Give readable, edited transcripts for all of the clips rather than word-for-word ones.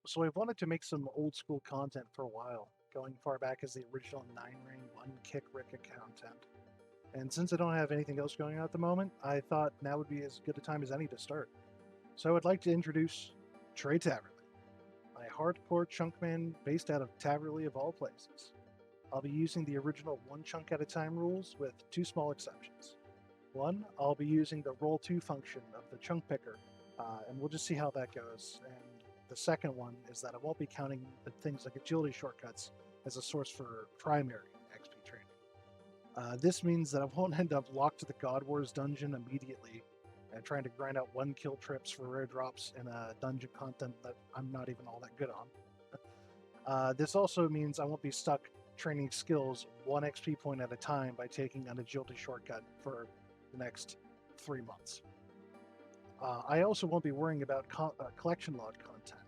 So I've wanted to make some old school content for a while, going far back as the original 9-ring 1-kick Ricka content. And since I don't have anything else going on at the moment, I thought now would be as good a time as any to start. So I would like to introduce Trey Taverley, my hardcore chunkman based out of Taverley of all places. I'll be using the original one chunk at a time rules with two small exceptions. One, I'll be using the roll 2 function of the chunk picker, and we'll just see how that goes. And the second one is that I won't be counting the things like agility shortcuts as a source for primary XP training. This means that I won't end up locked to the God Wars dungeon immediately and trying to grind out one kill trips for rare drops in a dungeon content that I'm not even all that good on. This also means I won't be stuck training skills 1 XP point at a time by taking an agility shortcut for the next 3 months. I also won't be worrying about collection log content,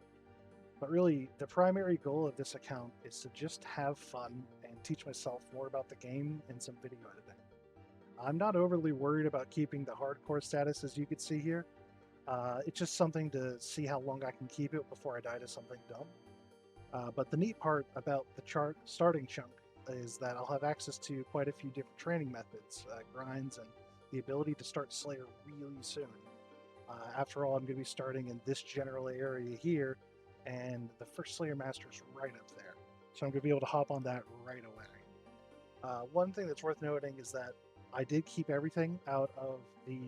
but really the primary goal of this account is to just have fun and teach myself more about the game and some video editing. I'm not overly worried about keeping the hardcore status as you can see here. It's just something to see how long I can keep it before I die to something dumb. But the neat part about the starting chunk is that I'll have access to quite a few different training methods, grinds, and the ability to start Slayer really soon. After all, I'm going to be starting in this general area here, and the first Slayer Master is right up there. So I'm going to be able to hop on that right away. One thing that's worth noting is that I did keep everything out of the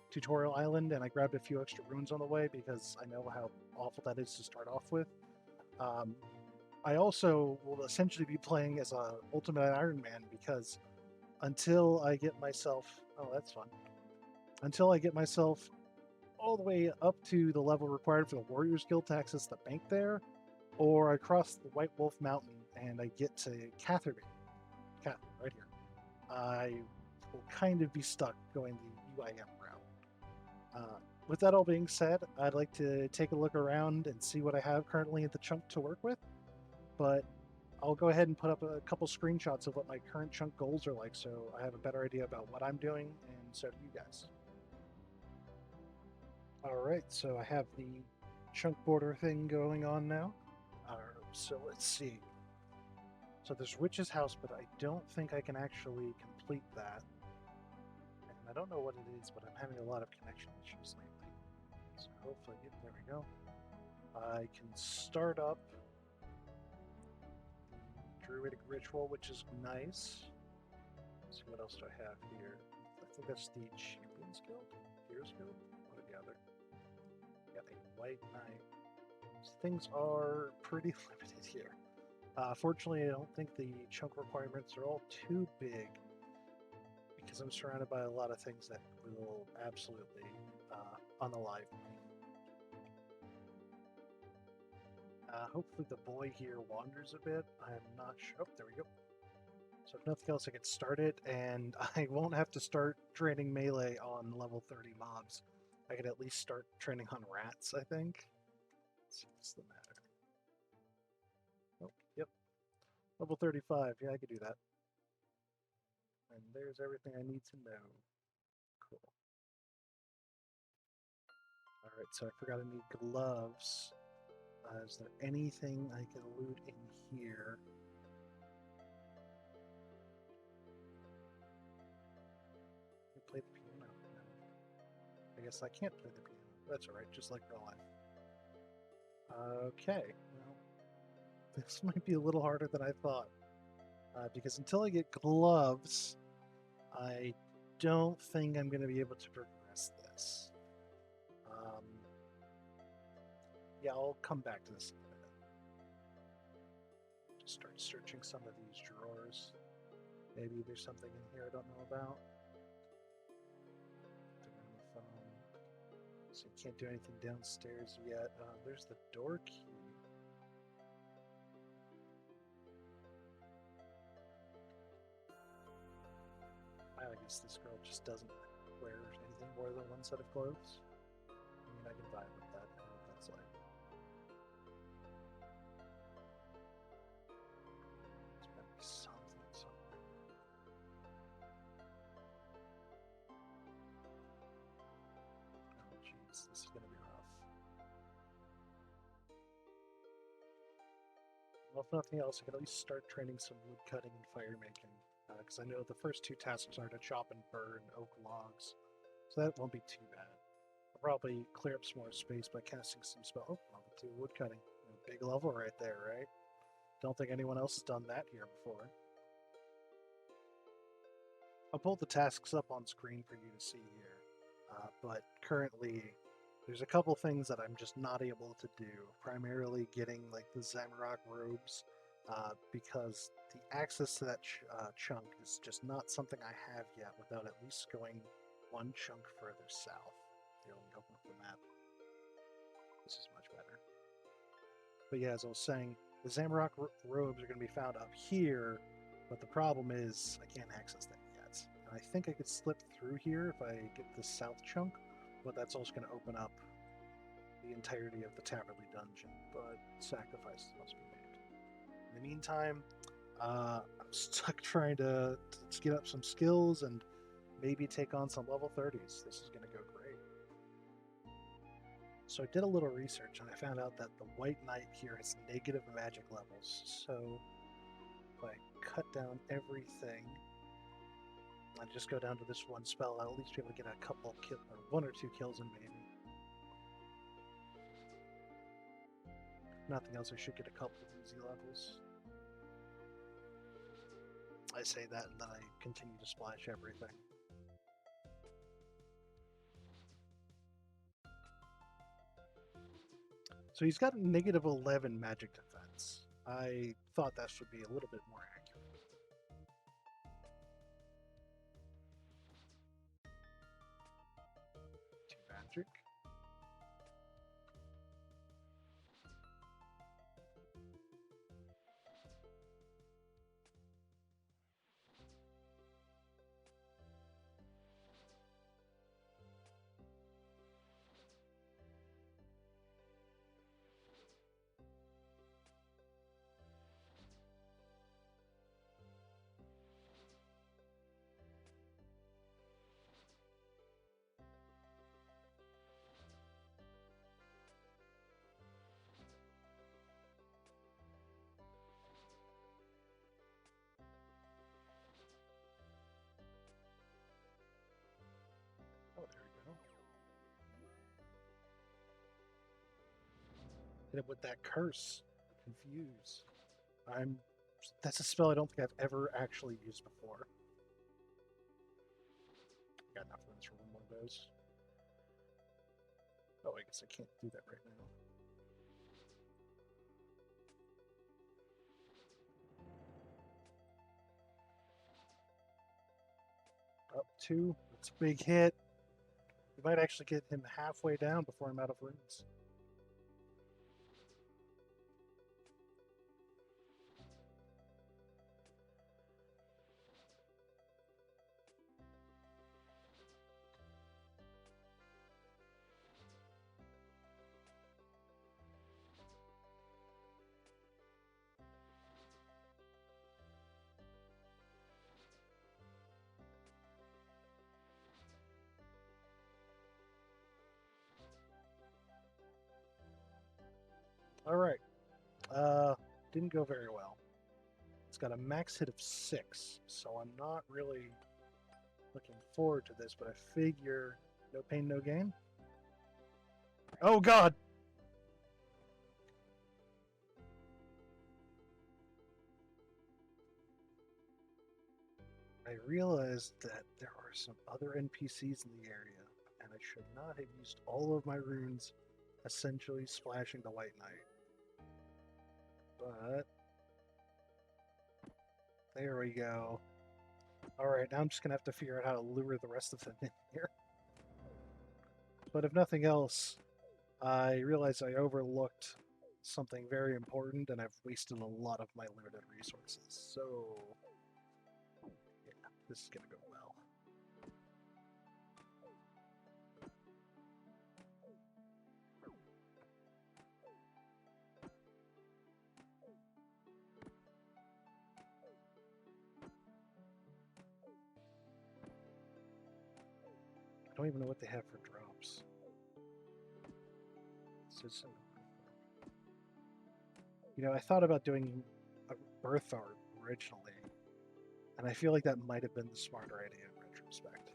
tutorial island, and I grabbed a few extra runes on the way because I know how awful that is to start off with. Um, I also will essentially be playing as a Ultimate Iron Man because until I get myself, oh, that's fun. Until I get myself all the way up to the level required for the Warriors Guild to access the bank there, or I cross the White Wolf Mountain and I get to Catherby, right here, I will kind of be stuck going the UIM route. With that all being said, I'd like to take a look around and see what I have currently at the chunk to work with, but I'll go ahead and put up a couple screenshots of what my current chunk goals are like so I have a better idea about what I'm doing, and so do you guys. Alright, so I have the chunk border thing going on now. So let's see. So there's Witch's House, but I don't think I can actually complete that. And I don't know what it is, but I'm having a lot of connection issues lately. So hopefully, there we go. I can start up the Druidic Ritual, which is nice. Let's see, what else do I have here? I think that's the Champions Guild? Heroes Guild? One or the other. Got a White Knight. Things are pretty limited here. Fortunately, I don't think the chunk requirements are all too big because I'm surrounded by a lot of things that will absolutely unalive me. Hopefully the boy here wanders a bit. I'm not sure. Oh, there we go. So if nothing else, I get started, and I won't have to start training melee on level 30 mobs. I could at least start training on rats, I think. Let's see what's the matter. Oh, yep. Level 35. Yeah, I could do that. And there's everything I need to know. Cool. Alright, so I forgot I need gloves. Is there anything I can loot in here? Can I play the piano? No. I guess I can't play the piano. That's alright, just like real life. Okay, well, this might be a little harder than I thought. Because until I get gloves, I don't think I'm going to be able to progress this. Yeah, I'll come back to this in a minute. Just start searching some of these drawers. Maybe there's something in here I don't know about. So you can't do anything downstairs yet. There's the door key. I guess this girl just doesn't wear anything more than one set of clothes. I mean, I can vibe with that. I don't know what that's like. There's gotta be something somewhere. Oh, jeez, this is gonna be rough. Well, if nothing else, I could at least start training some wood cutting and fire making, because I know the first two tasks are to chop and burn oak logs, so that won't be too bad. I'll probably clear up some more space by casting some spell. Oh, level 2 wood cutting. A big level right there, right? Don't think anyone else has done that here before. I'll pull the tasks up on screen for you to see here, but currently there's a couple things that I'm just not able to do, primarily getting like the Zamorak robes, because the access to that chunk is just not something I have yet without at least going one chunk further south. Here, let me open up the map. This is much better. But yeah, as I was saying, the Zamorak robes are going to be found up here, but the problem is I can't access them yet. And I think I could slip through here if I get the south chunk, but that's also going to open up the entirety of the Taverley dungeon, but sacrifices must be made. In the meantime, I'm stuck trying to get up some skills and maybe take on some level 30s. This is going to go great. So I did a little research and I found out that the White Knight here has negative magic levels. So if I cut down everything, I just go down to this one spell, I'll at least be able to get a couple kills, or 1 or 2 kills in maybe. Nothing else, I should get a couple of easy levels. I say that and then I continue to splash everything. So he's got a negative 11 magic defense. I thought that should be a little bit more accurate. 2 magic. Oh, there we go. Hit it with that curse. Confuse. That's a spell I don't think I've ever actually used before. Got enough runes for one of those. Oh, I guess I can't do that right now. Up 2. That's a big hit. We might actually get him halfway down before I'm out of runes. Alright. Didn't go very well. It's got a max hit of 6, so I'm not really looking forward to this, but I figure no pain, no gain. Oh god! I realized that there are some other NPCs in the area, and I should not have used all of my runes essentially splashing the White Knight. But there we go. Alright, now I'm just going to have to figure out how to lure the rest of them in here. But if nothing else, I realized I overlooked something very important, and I've wasted a lot of my limited resources. So, yeah, this is going to go well. I don't even know what they have for drops. You know, I thought about doing a birth art originally, and I feel like that might have been the smarter idea in retrospect.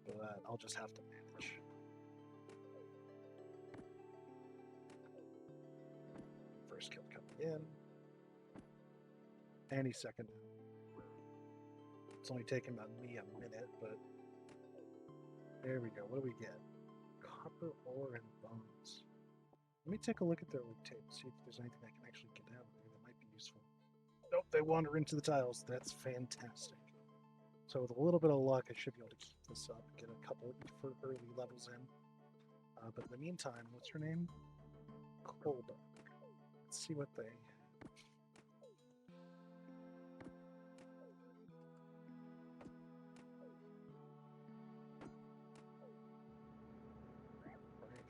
But I'll just have to manage. First kill coming in. Any second now. It's only taken me a minute, but there we go. What do we get? Copper ore and bones. Let me take a look at their loot tape, see if there's anything I can actually get out of there that might be useful. Nope, they wander into the tiles. That's fantastic. So with a little bit of luck, I should be able to keep this up, get a couple for early levels in. But in the meantime, what's her name? Ceolburg. Let's see what they...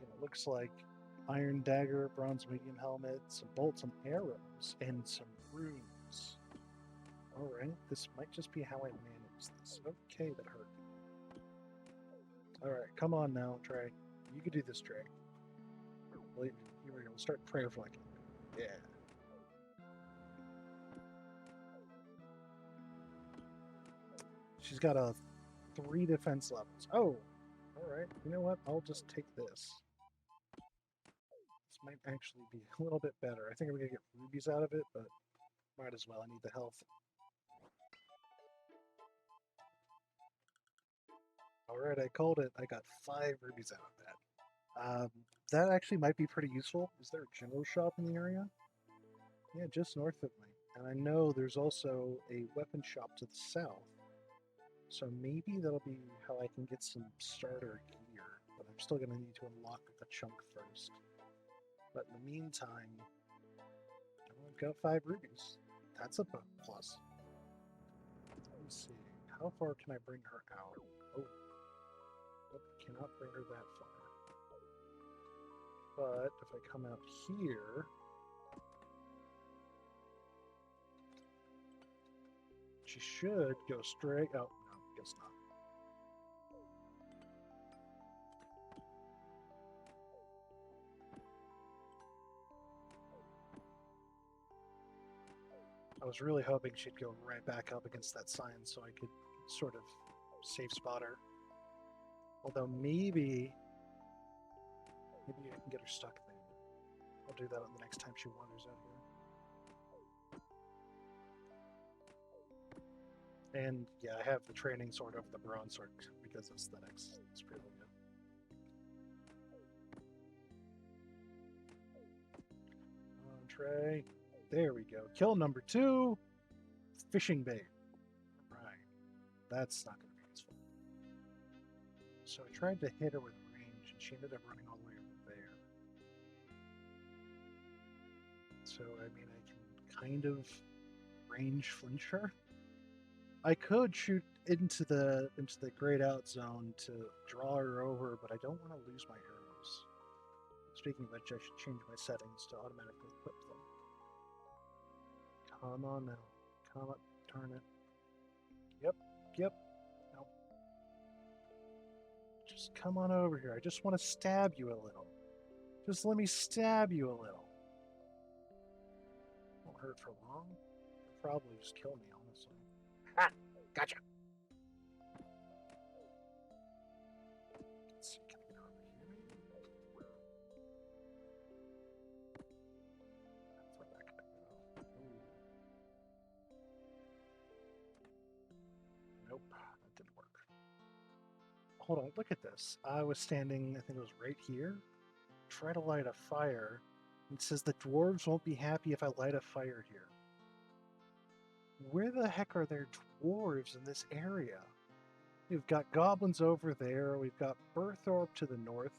It looks like iron dagger, bronze medium helmet, some bolts and arrows, and some runes. Alright, this might just be how I manage this. Okay, that hurt. Alright, come on now, Trey. You can do this, Trey. Here we go. We'll start prayer flanking. Yeah. She's got a 3 defense levels. Oh! Alright, you know what? I'll just take this. This might actually be a little bit better. I think I'm going to get rubies out of it, but might as well. I need the health. Alright, I called it. I got 5 rubies out of that. That actually might be pretty useful. Is there a general shop in the area? Yeah, just north of me. And I know there's also a weapon shop to the south. So maybe that'll be how I can get some starter gear. But I'm still going to need to unlock the chunk first. But in the meantime, I've got 5 rubies. That's a plus. Let me see. How far can I bring her out? Oh, cannot bring her that far. But if I come out here, she should go straight. Oh, no, guess not. I was really hoping she'd go right back up against that sign so I could sort of safe spot her. Although maybe I can get her stuck there. I'll do that on the next time she wanders out here. And yeah, I have the training sword over the bronze sword because of aesthetics. It's pretty good. Come on, Trey. There we go. Kill number 2. Fishing bait. Right. That's not going to be useful. So I tried to hit her with range, and she ended up running all the way over there. So, I mean, I can kind of range flinch her. I could shoot into the grayed out zone to draw her over, but I don't want to lose my arrows. Speaking of which, I should change my settings to automatically equip them. Come on now. Come on. Turn it. Yep. Nope. Just come on over here. I just want to stab you a little. Just let me stab you a little. Won't hurt for long. It'll probably just kill me, honestly. Ha! Gotcha! Let's see, can I get over here? How far back can I go? Ooh. Nope, that didn't work. Hold on, look at this. I was standing, I think it was right here. Try to light a fire. It says the dwarves won't be happy if I light a fire here. Where the heck are there dwarves in this area? We've got goblins over there. We've got Berthorpe to the north.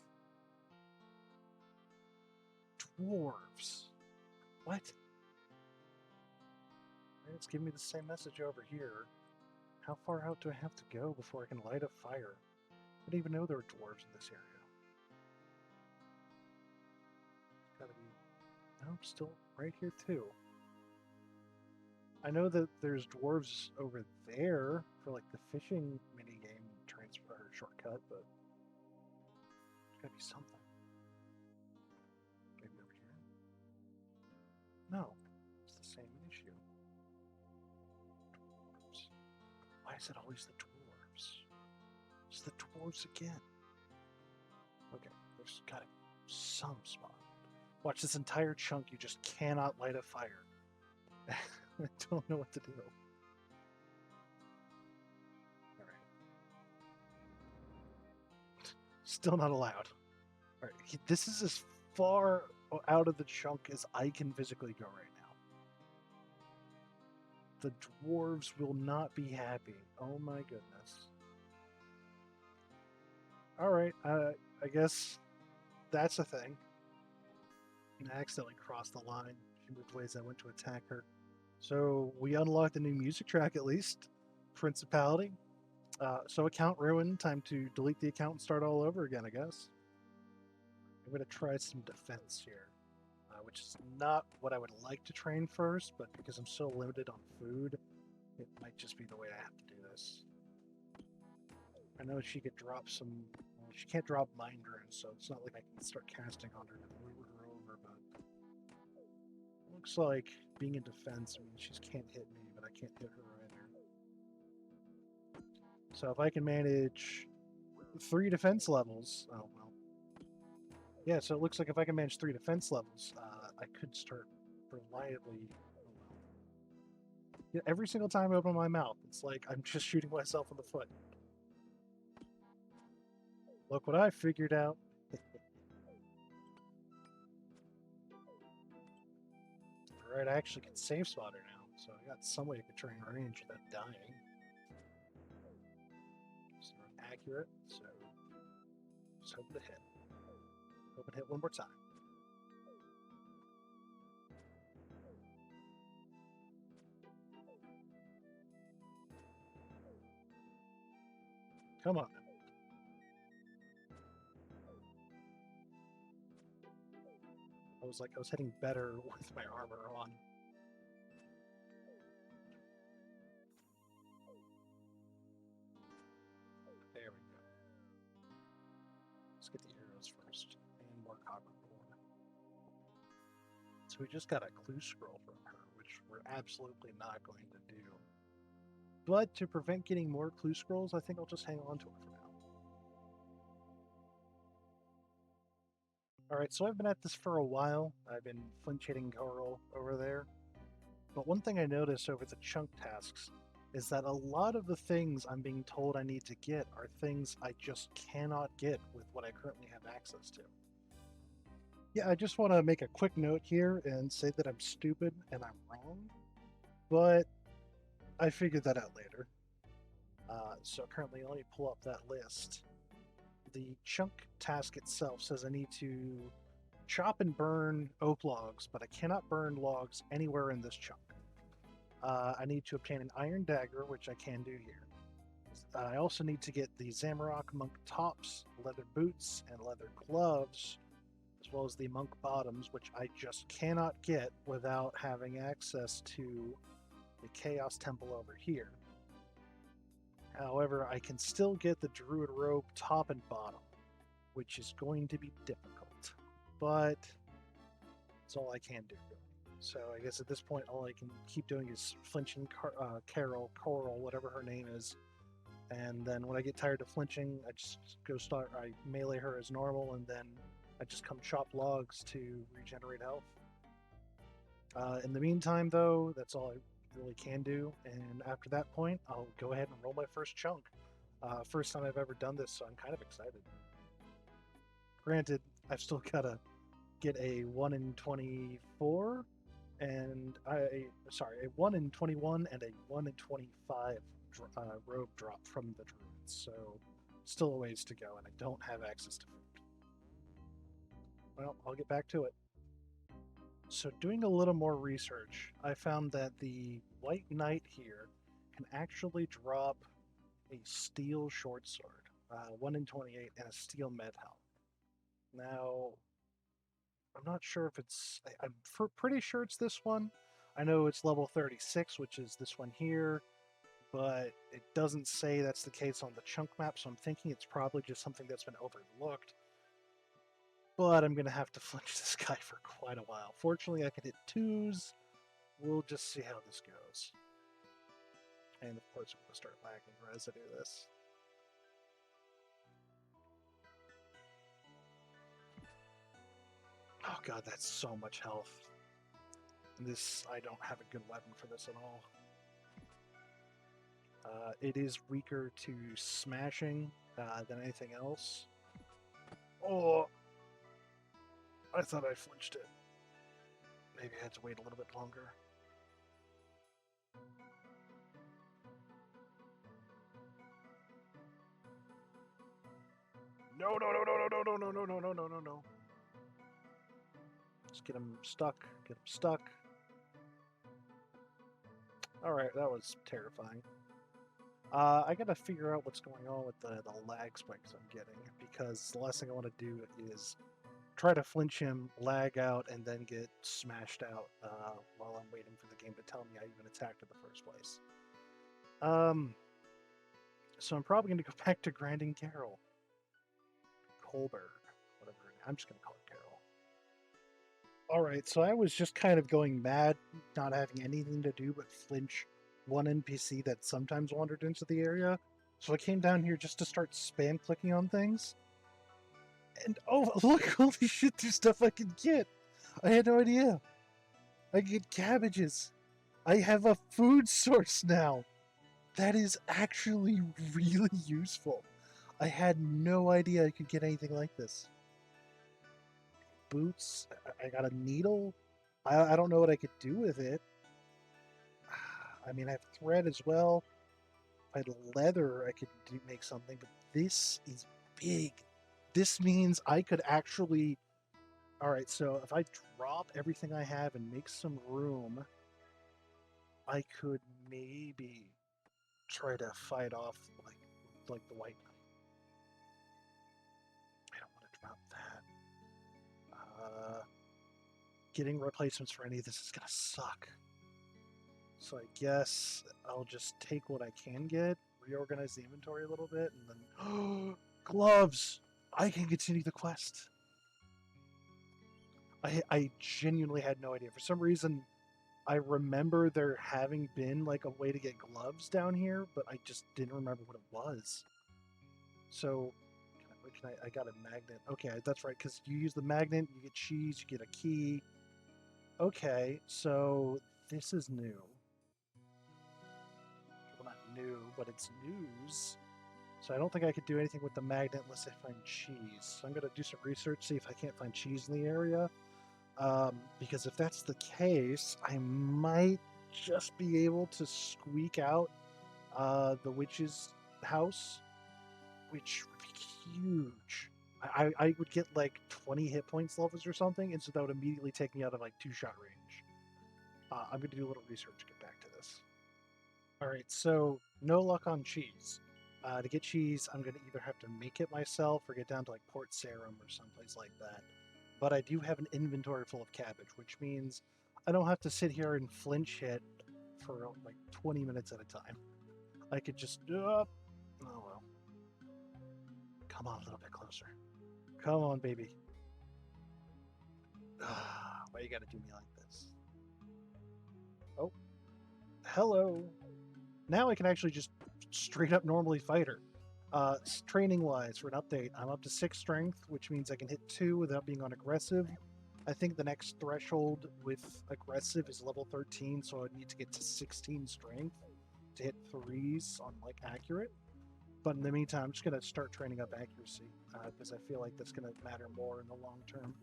Dwarves. What? It's giving me the same message over here. How far out do I have to go before I can light a fire? I didn't even know there were dwarves in this area. Gotta be... Nope, still right here too. I know that there's dwarves over there for like the fishing minigame transfer shortcut, but there's gotta be something. Maybe over here. is it always the dwarves? It's the dwarves again. Okay, there's gotta be some spot. Watch this entire chunk, you just cannot light a fire. I don't know what to do. Alright. Still not allowed. Alright, this is as far out of the chunk as I can physically go right now. The dwarves will not be happy. Oh my goodness. Alright, I guess that's a thing. I accidentally crossed the line. She moved away as I went to attack her. So we unlocked a new music track at least. Principality. So account ruined. Time to delete the account and start all over again, I guess. I'm going to try some defense here. Which is not what I would like to train first, but because I'm so limited on food, it might just be the way I have to do this. I know she could drop some... Well, she can't drop mind runes, so it's not like I can start casting on her and lure her over, but... Looks like being in defense means she can't hit me, but I can't hit her either. So if I can manage 3 defense levels... Oh, well. Yeah, so it looks like if I can manage 3 defense levels, I could start reliably... Oh, well. Yeah, every single time I open my mouth, it's like I'm just shooting myself in the foot. Look what I figured out. Alright, I actually can save spot her now, so I got some way to train range without dying. So accurate, so just hoping to hit. Hoping to hit one more time. Come on. I was hitting better with my armor on. There we go. Let's get the arrows first. And more copper core. So we just got a clue scroll from her, which we're absolutely not going to do. But to prevent getting more clue scrolls, I think I'll just hang on to it for now. Alright, so I've been at this for a while. I've been flinch hitting Coral over there. But one thing I noticed over the chunk tasks is that a lot of the things I'm being told I need to get are things I just cannot get with what I currently have access to. Yeah, I just want to make a quick note here and say that I'm stupid and I'm wrong, but I figured that out later. So currently, let me pull up that list. The chunk task itself says I need to chop and burn oak logs, but I cannot burn logs anywhere in this chunk. I need to obtain an iron dagger, which I can do here. I also need to get the Zamorak monk tops, leather boots, and leather gloves, as well as the monk bottoms, which I just cannot get without having access to the Chaos Temple over here. However, I can still get the Druid robe top and bottom, which is going to be difficult, but it's all I can do. So I guess at this point, all I can keep doing is flinching Coral, whatever her name is, and then when I get tired of flinching, I just I melee her as normal, and then I just come chop logs to regenerate health. In the meantime, though, that's all I really can do, and after that point, I'll go ahead and roll my first chunk. First time I've ever done this, so I'm kind of excited. Granted, I've still got to get a 1 in 24, and a 1 in 21 and a 1 in 25 robe drop from the druids, so still a ways to go, and I don't have access to food. Well, I'll get back to it. So doing a little more research, I found that the White Knight here can actually drop a steel short sword, 1 in 28, and a steel med helm. Now, I'm not sure if it's... I'm pretty sure it's this one. I know it's level 36, which is this one here, but it doesn't say that's the case on the chunk map, so I'm thinking it's probably just something that's been overlooked. But I'm going to have to flinch this guy for quite a while. Fortunately, I can hit 2s. We'll just see how this goes. And of course, I'm going to start lagging as I do this. Oh god, that's so much health. This, I don't have a good weapon for this at all. It is weaker to smashing than anything else. Oh, I thought I flinched it. Maybe I had to wait a little bit longer. No, no, no, no, no, no, no, no, no, no, no, no, no. Just get him stuck. Get him stuck. Alright, that was terrifying. I gotta figure out what's going on with the lag spikes I'm getting, because the last thing I want to do is try to flinch him, lag out, and then get smashed out while I'm waiting for the game to tell me I even attacked in the first place. So I'm probably going to go back to grinding Carol. Ceolburg, whatever. I'm just going to call it Carol. Alright, so I was just kind of going mad, not having anything to do but flinch one NPC that sometimes wandered into the area. So I came down here just to start spam clicking on things. And oh, look, holy shit, there's stuff I can get. I had no idea. I can get cabbages. I have a food source now. That is actually really useful. I had no idea I could get anything like this. Boots. I got a needle. I don't know what I could do with it. I mean, I have thread as well. If I had leather, I could make something, but this is big. This means I could actually... Alright, so if I drop everything I have and make some room, I could maybe try to fight off like the White Knight. I don't want to drop that. Getting replacements for any of this is gonna suck. So I guess I'll just take what I can get, reorganize the inventory a little bit, and then... gloves! I can continue the quest. I genuinely had no idea. For some reason, I remember there having been like a way to get gloves down here, but I just didn't remember what it was. So, I got a magnet. Okay, that's right, because you use the magnet, you get cheese, you get a key. Okay, so this is new. Well, not new, but it's news. So I don't think I could do anything with the magnet unless I find cheese. So I'm going to do some research, see if I can't find cheese in the area. Because if that's the case, I might just be able to squeak out the witch's house, which would be huge. I would get like 20 hit points levels or something, and so that would immediately take me out of like 2-shot range. I'm going to do a little research to get back to this. Alright, so no luck on cheese. To get cheese, I'm going to either have to make it myself or get down to like Port Sarum or someplace like that. But I do have an inventory full of cabbage, which means I don't have to sit here and flinch hit for like 20 minutes at a time. I could just... oh well. Come on, a little bit closer. Come on, baby. Why you gotta do me like this? Oh. Hello. Now I can actually just straight up normally fight her. Training-wise, for an update, I'm up to 6 strength, which means I can hit 2 without being on aggressive. I think the next threshold with aggressive is level 13, so I'd need to get to 16 strength to hit 3s on like accurate. But in the meantime, I'm just going to start training up accuracy, because I feel like that's going to matter more in the long term.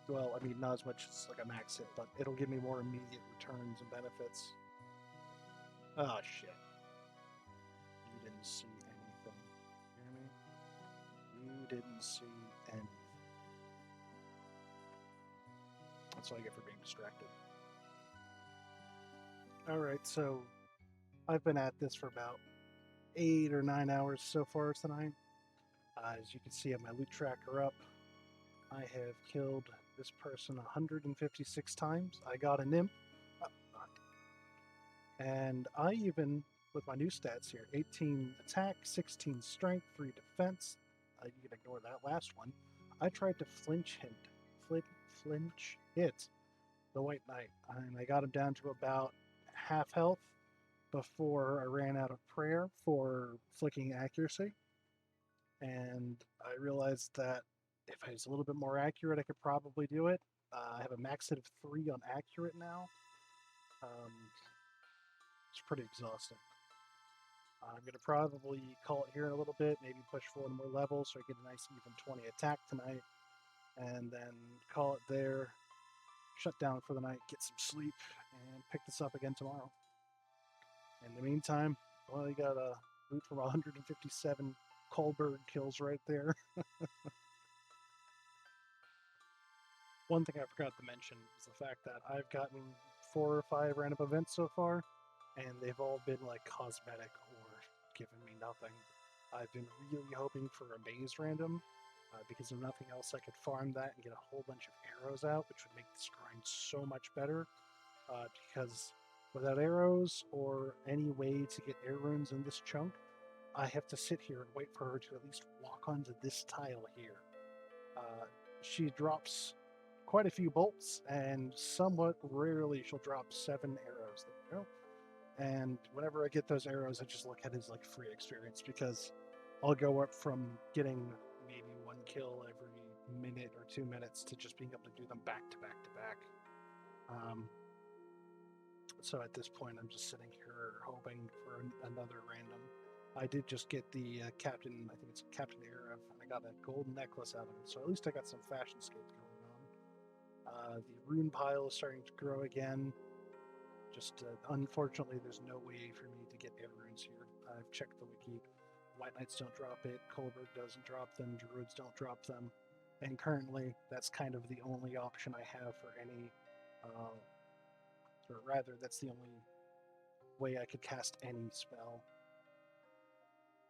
Well, I mean, not as much as like a max hit, but it'll give me more immediate returns and benefits. Oh, shit. You didn't see anything. You hear me? You didn't see anything. That's what I get for being distracted. Alright, so I've been at this for about 8 or 9 hours so far tonight. As you can see, I have my loot tracker up. I have killed this person 156 times. I got a nymph. And I even, with my new stats here, 18 attack, 16 strength, 3 defense. You can ignore that last one. I tried to flinch hit the White Knight, and I got him down to about half health. before I ran out of prayer for flicking accuracy. And I realized that if I was a little bit more accurate, I could probably do it. I have a max hit of 3 on accurate now. It's pretty exhausting. I'm going to probably call it here in a little bit, maybe push 4 more levels so I get a nice even 20 attack tonight, and then call it there, shut down for the night, get some sleep, and pick this up again tomorrow. In the meantime, well, you got a loot from 157 Ceolburg kills right there. One thing I forgot to mention is the fact that I've gotten 4 or 5 random events so far, and they've all been like cosmetic or given me nothing. I've been really hoping for a maze random, because if nothing else, I could farm that and get a whole bunch of arrows out, which would make this grind so much better. Because without arrows or any way to get air runes in this chunk, I have to sit here and wait for her to at least walk onto this tile here. She drops quite a few bolts, and somewhat rarely she'll drop 7 arrows. There you go. And whenever I get those arrows, I just look at it as like free experience, because I'll go up from getting maybe 1 kill every minute or 2 minutes to just being able to do them back to back to back. So at this point, I'm just sitting here hoping for another random. I did just get the Captain, I think it's Captain Arrow, and I got a golden necklace out of it, so at least I got some fashionscape going on. The rune pile is starting to grow again. Just unfortunately, there's no way for me to get air runes here. I've checked the wiki. White Knights don't drop it, Ceolburg doesn't drop them, Druids don't drop them, and currently that's kind of the only option I have for any, or rather, that's the only way I could cast any spell.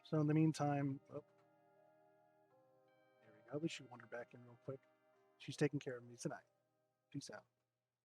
So in the meantime, there we go. At least she wandered back in real quick. She's taking care of me tonight. Peace out.